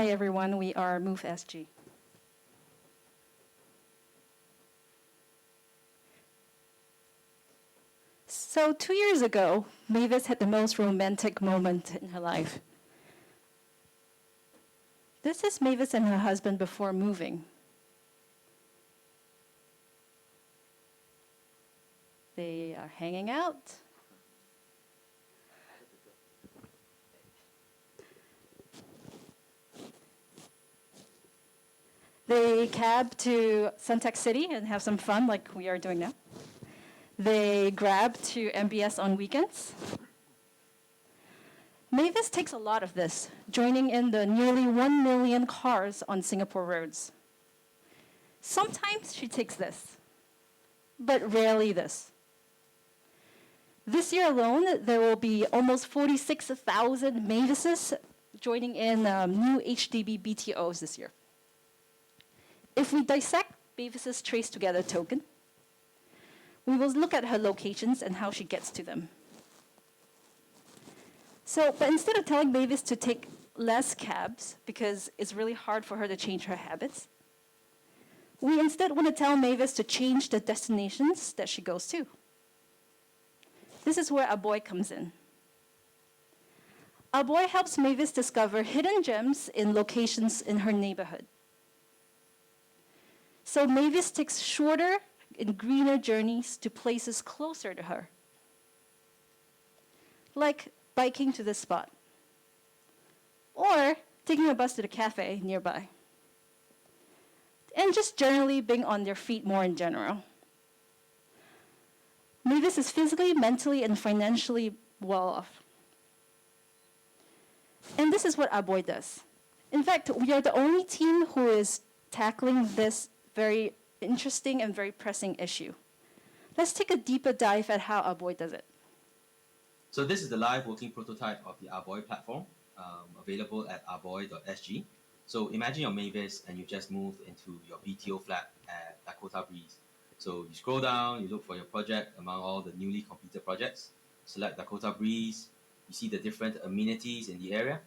Hi everyone, we are Move SG. So 2 years ago, Mavis had the most romantic moment in her life. This is Mavis and her husband before moving. They are hanging out. They cab to Suntec City and have some fun like we are doing now. They grab to MBS on weekends. Mavis takes a lot of this, joining in the nearly 1 million cars on Singapore roads. Sometimes she takes this, but rarely this. This year alone, there will be almost 46,000 Mavises joining in new HDB BTOs this year. If we dissect Mavis's Trace Together token, we will look at her locations and how she gets to them. But instead of telling Mavis to take less cabs, because it's really hard for her to change her habits, we instead want to tell Mavis to change the destinations that she goes to. This is where our boy comes in. Our boy helps Mavis discover hidden gems in locations in her neighborhood. So Mavis takes shorter and greener journeys to places closer to her, like biking to this spot, or taking a bus to the cafe nearby, and just generally being on their feet more in general. Mavis is physically, mentally, and financially well off. And this is what our boy does. In fact, we are the only team who is tackling this very interesting and very pressing issue. Let's take a deeper dive at how our boy does it. So this is the live working prototype of the Arboy platform, available at arboy.sg. So imagine you're Mavis and you just moved into your BTO flat at Dakota Breeze. So you scroll down, you look for your project among all the newly completed projects, select Dakota Breeze, you see the different amenities in the area.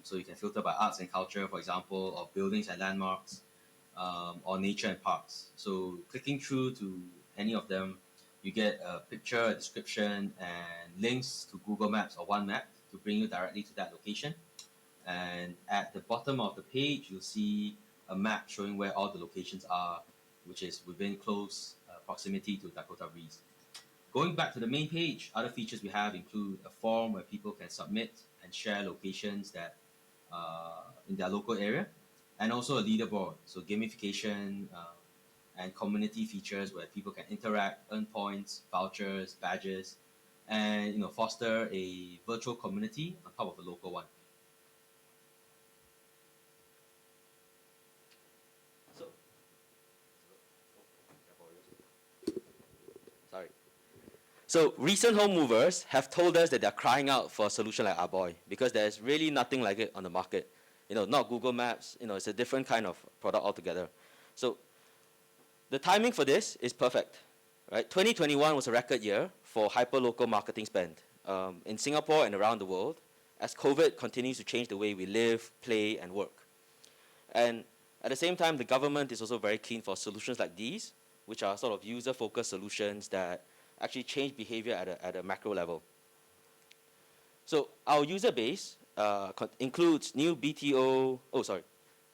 So you can filter by arts and culture, for example, or buildings and landmarks, or nature and parks. So clicking through to any of them, you get a picture, a description, and links to Google Maps or One Map to bring you directly to that location. And at the bottom of the page, you'll see a map showing where all the locations are, which is within close proximity to Dakota Breeze. Going back to the main page, other features we have include a form where people can submit and share locations that in their local area, and also a leaderboard, so gamification and community features where people can interact, earn points, vouchers, badges, and foster a virtual community on top of the local one. So recent home movers have told us that they're crying out for a solution like Arboy because there's really nothing like it on the market. Not Google Maps, it's a different kind of product altogether. So the timing for this is perfect, right? 2021 was a record year for hyper-local marketing spend in Singapore and around the world as COVID continues to change the way we live, play, and work. And at the same time, the government is also very keen for solutions like these, which are sort of user-focused solutions that actually change behavior at a macro level. So our user base includes new BTO,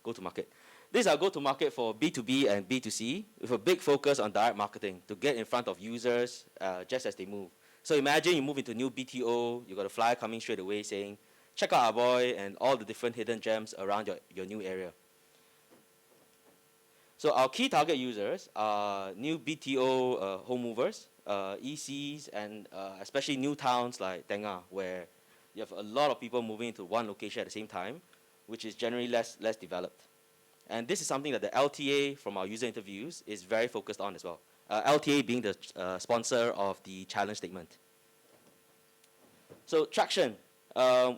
go-to-market. These are go-to-market for B2B and B2C with a big focus on direct marketing to get in front of users just as they move. So imagine you move into new BTO, you got a flyer coming straight away saying, check out our boy and all the different hidden gems around your new area. So our key target users are new BTO home movers, ECs, and especially new towns like Tengah, where you have a lot of people moving into one location at the same time, which is generally less developed. And this is something that the LTA from our user interviews is very focused on as well. LTA being the sponsor of the challenge statement. So traction.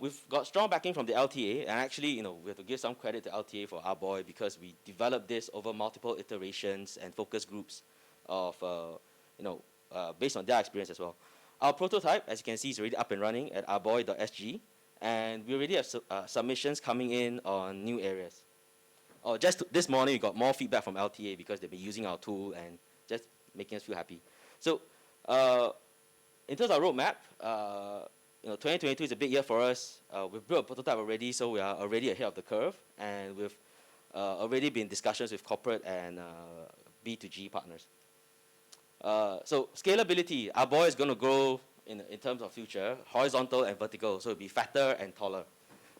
We've got strong backing from the LTA, and actually, we have to give some credit to LTA for our boy because we developed this over multiple iterations and focus groups of, based on their experience as well. Our prototype, as you can see, is already up and running at ourboy.sg, And we already have submissions coming in on new areas. Oh, just this morning we got more feedback from LTA because they've been using our tool and just making us feel happy. So in terms of our roadmap, 2022 is a big year for us. We've built a prototype already, so we are already ahead of the curve, and we've already been in discussions with corporate and B2G partners. So scalability, our boy is going to grow in terms of future, horizontal and vertical, so it'll be fatter and taller,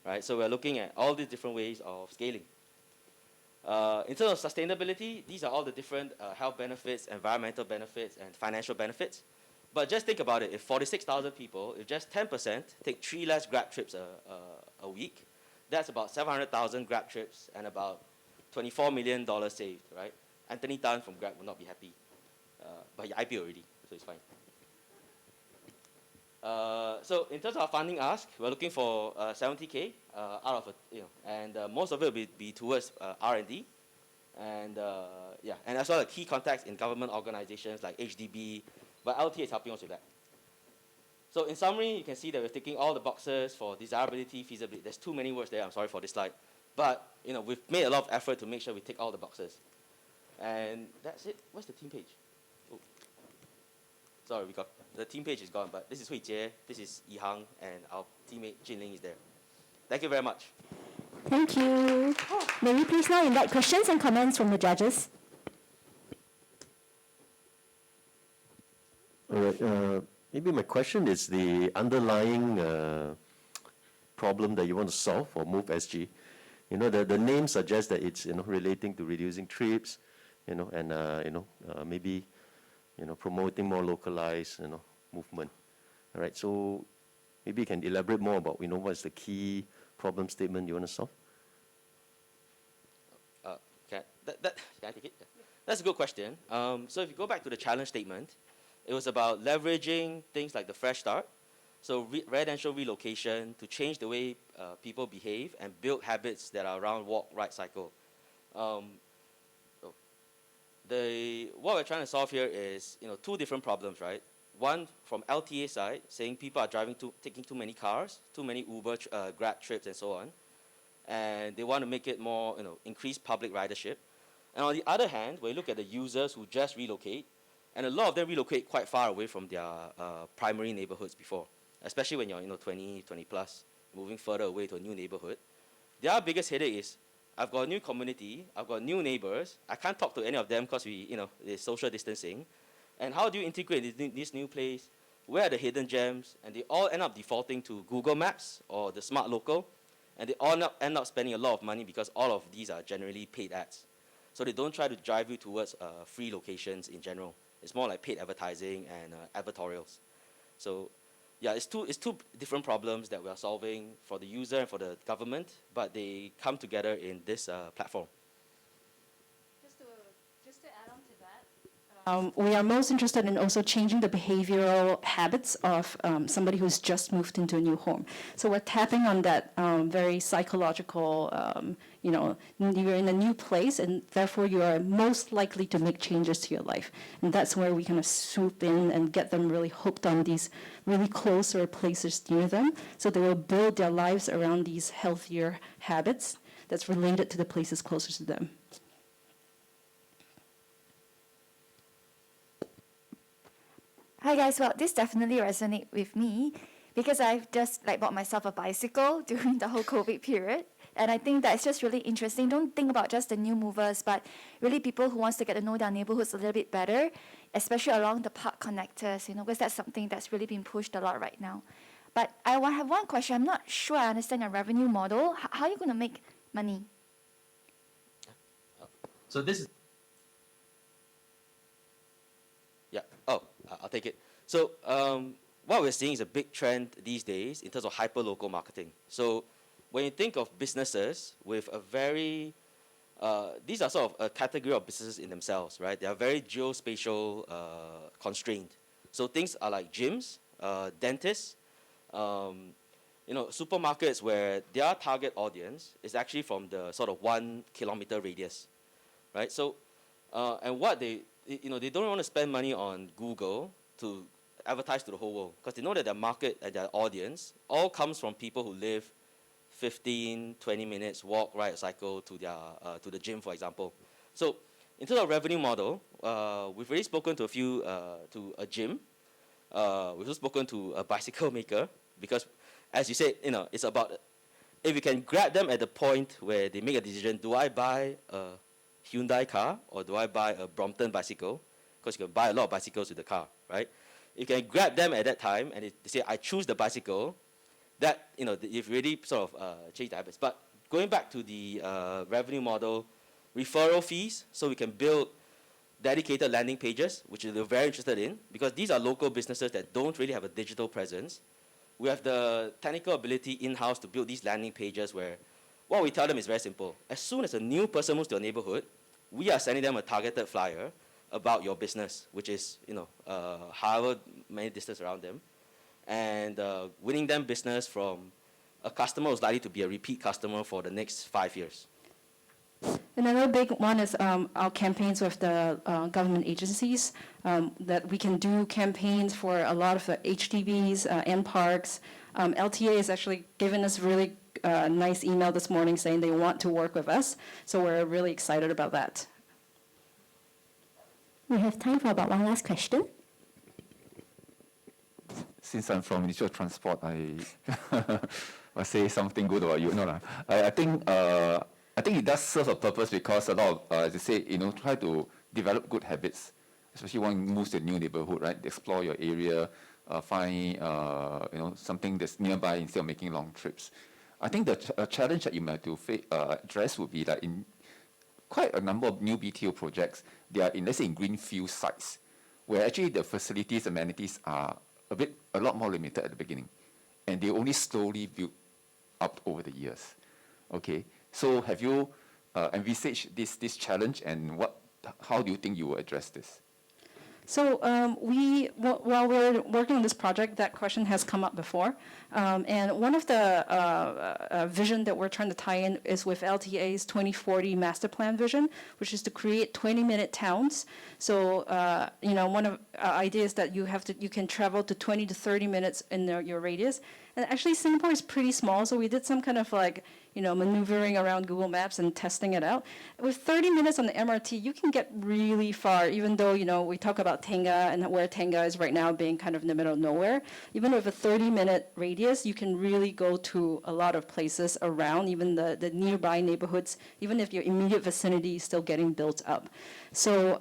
right? So we're looking at all these different ways of scaling. In terms of sustainability, these are all the different health benefits, environmental benefits, and financial benefits. But just think about it, if 46,000 people, if just 10% take 3 less Grab trips a week, that's about 700,000 Grab trips and about $24 million saved, right? Anthony Tan from Grab will not be happy. But he IPO already, so it's fine. So in terms of our funding ask, we're looking for 70K out of and most of it will be towards R&D, and and as well as key contacts in government organizations like HDB, but LTA is helping us with that. So in summary, you can see that we're ticking all the boxes for desirability, feasibility. There's too many words there. I'm sorry for this slide, but we've made a lot of effort to make sure we tick all the boxes, and that's it. Where's the team page? Oh. Sorry, the team page is gone, but this is Hui Jie, this is Yi Hang, and our teammate Jin Ling is there. Thank you very much. Thank you. May we please now invite questions and comments from the judges? All right. Maybe my question is the underlying problem that you want to solve for Move SG. The name suggests that it's relating to reducing trips, and maybe promoting more localized movement. All right. So maybe you can elaborate more about what's the key problem statement you want to solve. Can I take it? That's a good question. So if you go back to the challenge statement, it was about leveraging things like the fresh start, so residential relocation to change the way people behave and build habits that are around walk, ride, cycle. What we're trying to solve here is two different problems, right? One from LTA side, saying people are taking too many cars, too many Uber, Grab trips, and so on, and they want to make it more, increase public ridership. And on the other hand, when you look at the users who just relocate, and a lot of them relocate quite far away from their primary neighborhoods before, especially when you're 20 plus, moving further away to a new neighborhood. Their biggest headache is, I've got a new community, I've got new neighbors, I can't talk to any of them because there's social distancing. And how do you integrate this new place? Where are the hidden gems? And they all end up defaulting to Google Maps or the Smart Local, and they all end up spending a lot of money because all of these are generally paid ads. So they don't try to drive you towards free locations in general. It's more like paid advertising and advertorials. So yeah, it's two different problems that we are solving for the user and for the government, but they come together in this platform. Just to add on to that, we are most interested in also changing the behavioral habits of somebody who's just moved into a new home. So we're tapping on that very psychological, you're in a new place, and therefore you are most likely to make changes to your life. And that's where we kind of swoop in and get them really hooked on these really closer places near them, so they will build their lives around these healthier habits that's related to the places closer to them. Hi guys, well this definitely resonates with me because I've just bought myself a bicycle during the whole COVID period, and I think that's just really interesting. Don't think about just the new movers, but really people who wants to get to know their neighborhoods a little bit better, especially along the park connectors, because that's something that's really being pushed a lot right now. But I have one question. I'm not sure I understand your revenue model. How are you going to make money? So this is I'll take it. So what we're seeing is a big trend these days in terms of hyper-local marketing. So when you think of businesses with a very, these are sort of a category of businesses in themselves, right? They are very geospatial constrained. So things are like gyms, dentists, supermarkets where their target audience is actually from the sort of 1 kilometer radius, right? So, and what they don't want to spend money on Google to advertise to the whole world because they know that their market and their audience all comes from people who live 15, 20 minutes walk, ride a cycle to the gym, for example. So in terms of revenue model, we've already spoken to a gym. We've also spoken to a bicycle maker because, as you said, it's about if you can grab them at the point where they make a decision, do I buy a Hyundai car or do I buy a Brompton bicycle? Because you can buy a lot of bicycles with the car, right? You can grab them at that time and they say, I choose the bicycle. That, you've really sort of changed the habits. But going back to the revenue model, referral fees, so we can build dedicated landing pages, which they're very interested in, because these are local businesses that don't really have a digital presence. We have the technical ability in-house to build these landing pages where what we tell them is very simple. As soon as a new person moves to a neighborhood, we are sending them a targeted flyer about your business, which is, however many distance around them, and winning them business from a customer who's likely to be a repeat customer for the next 5 years. Another big one is our campaigns with the government agencies, that we can do campaigns for a lot of the HDBs and parks. LTA has actually given us really nice email this morning saying they want to work with us, so we're really excited about that. We have time for about one last question. Since I'm from Ministry of Transport, I will say something good about you. No, no. I think it does serve a purpose because a lot of, as you say, try to develop good habits, especially when you move to a new neighborhood, right? Explore your area, find something that's nearby instead of making long trips. I think the challenge that you might have to address would be that in quite a number of new BTO projects, they are in, let's say, in greenfield sites, where actually the facilities, amenities are a lot more limited at the beginning, and they only slowly build up over the years. Okay, so have you envisaged this challenge, and how do you think you will address this? So while we're working on this project, that question has come up before. And one of the vision that we're trying to tie in is with LTA's 2040 master plan vision, which is to create 20-minute towns. So, one of our ideas that you can travel to 20 to 30 minutes in your radius. And actually, Singapore is pretty small, so we did some kind of maneuvering around Google Maps and testing it out. With 30 minutes on the MRT, you can get really far, even though, we talk about Tenga and where Tenga is right now being kind of in the middle of nowhere. Even with a 30-minute radius, you can really go to a lot of places around, even the nearby neighborhoods, even if your immediate vicinity is still getting built up. So,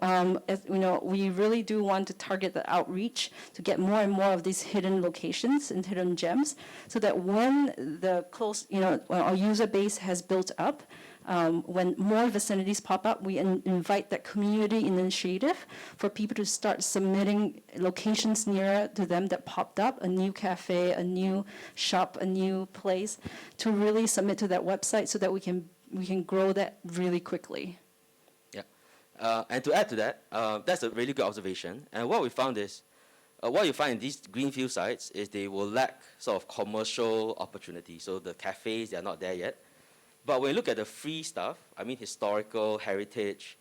we really do want to target the outreach to get more and more of these hidden locations and hidden gems, so that when the our user base has built up, when more vicinities pop up, we invite that community initiative for people to start submitting locations nearer to them that popped up, a new cafe, a new shop, a new place, to really submit to that website so that we can grow that really quickly. Yeah, and to add to that, that's a really good observation. And what we found is, what you find in these greenfield sites is they will lack sort of commercial opportunity. So the cafes, they are not there yet. But when you look at the free stuff, I mean historical, heritage,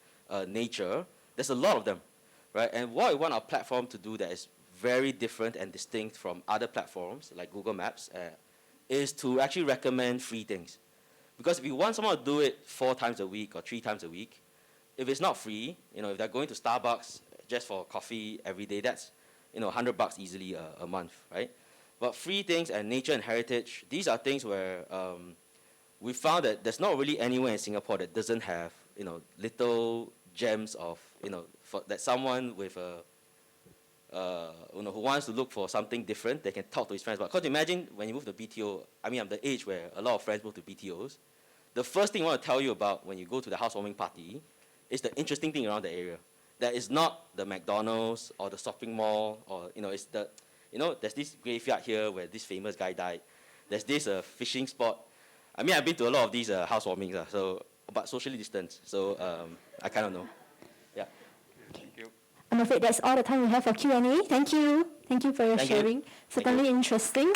nature, there's a lot of them, right? And what we want our platform to do that is very different and distinct from other platforms like Google Maps is to actually recommend free things. Because if you want someone to do it 4 times a week or 3 times a week, if it's not free, if they're going to Starbucks just for coffee every day, that's $100 easily a month, right? But free things and nature and heritage, these are things where we found that there's not really anywhere in Singapore that doesn't have, little gems of, that someone with who wants to look for something different, they can talk to his friends about. Because imagine when you move to BTO, I'm the age where a lot of friends move to BTOs. The first thing I want to tell you about when you go to the housewarming party is the interesting thing around the area. That is not the McDonald's or the shopping mall, or it's the, there's this graveyard here where this famous guy died. There's this fishing spot. I've been to a lot of these housewarmings, but socially distanced. So I kind of know. Yeah. Thank you. I'm afraid that's all the time we have for Q&A. Thank you. Thank you for your sharing. Certainly interesting.